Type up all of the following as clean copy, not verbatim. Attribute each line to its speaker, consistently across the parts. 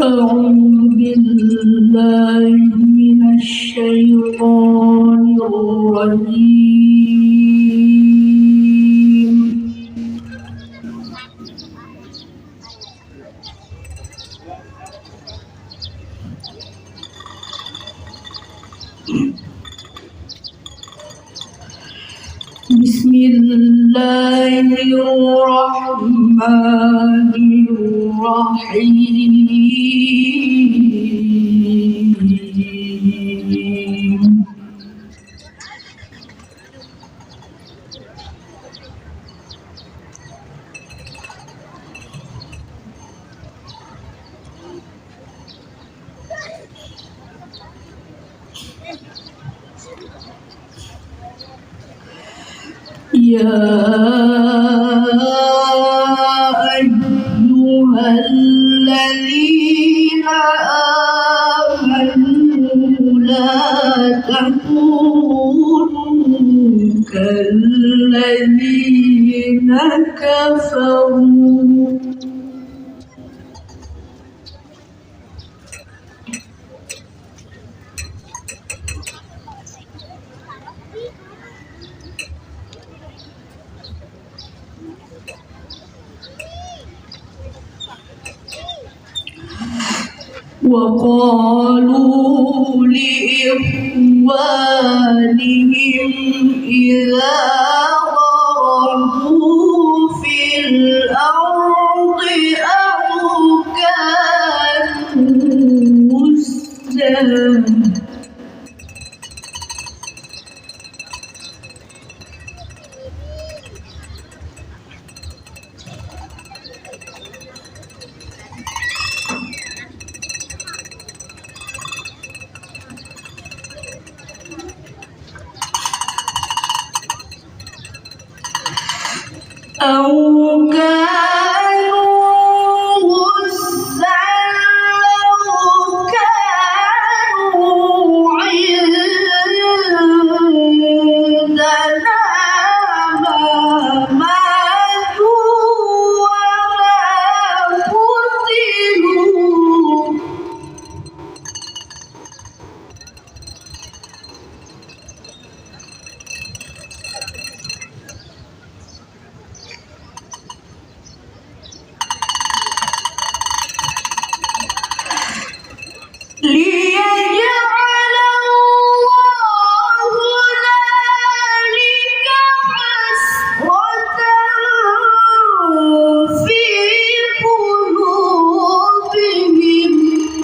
Speaker 1: أعوذ بالله من الشيطان الرجيم. بسم الله الرحمن الرحيم. يا أيها الذين آمنوا لا تكونوا كالذين كفروا وقالوا لإخوانهم إذا ضربوا في الأرض أو كانوا غزاً أو كانوا غزاً لو كانوا عندنا ما ماتوا وما قتلوا ليجعل الله ذلك حسرة في قلوبهم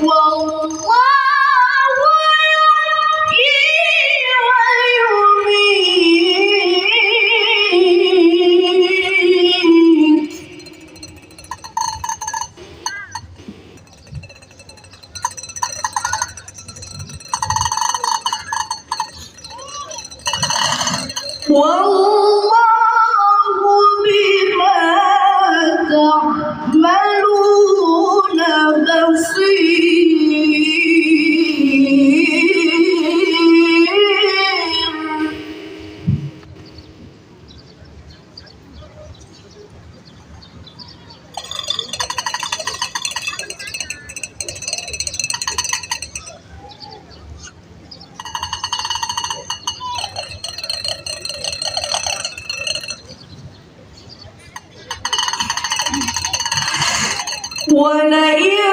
Speaker 1: والله يحيي ويميت. والله بما تعملون بصير. ولئن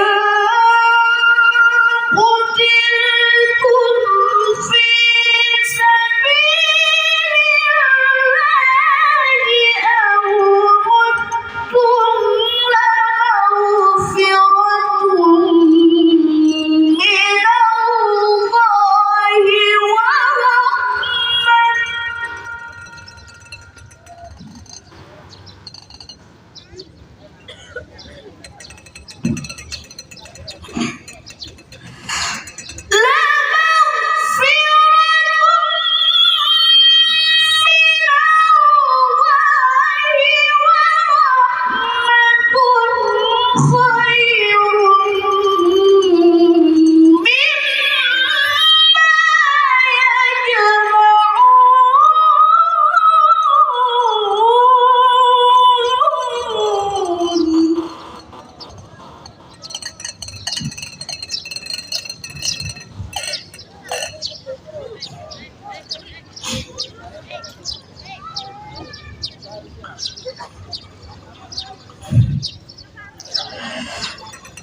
Speaker 1: قتلتم في سبيل الله أو متم لمغفرة من الله ورحمة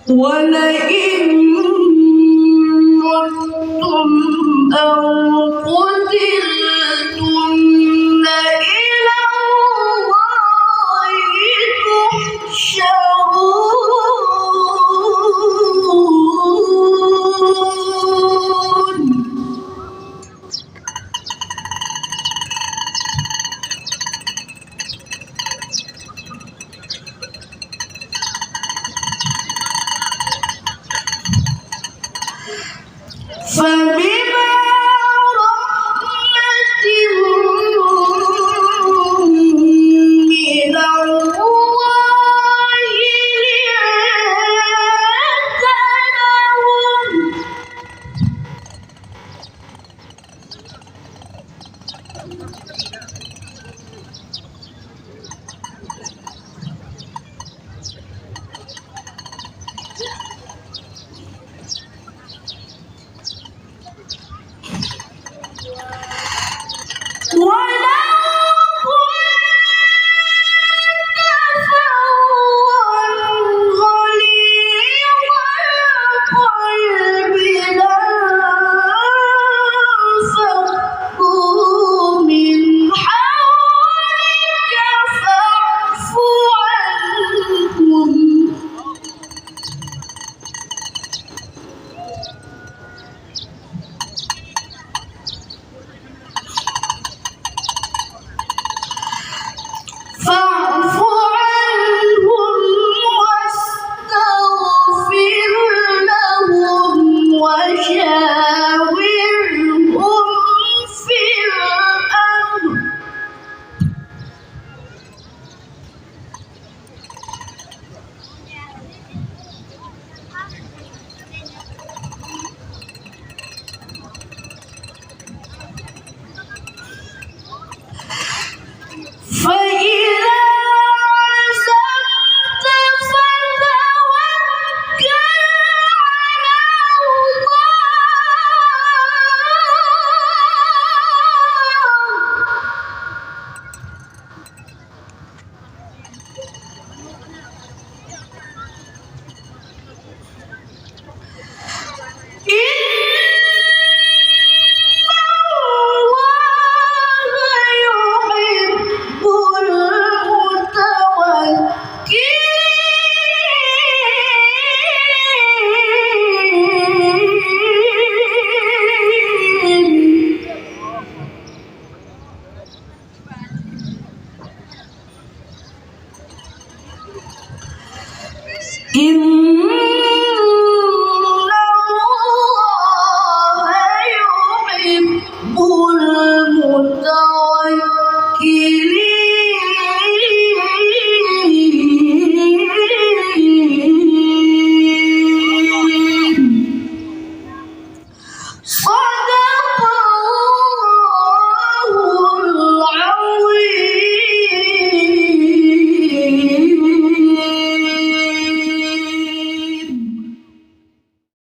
Speaker 1: ولئن متم أو قتلتم لإلى الله تحشرون. فبما رحمة من الله لنت لهم ولو كنت فظا غليظ القلب لانفضوا من حولك فاعف عنهم واستغفر لهم وشاورهم في الأمر فإذا عزمت فتوكل على الله. إن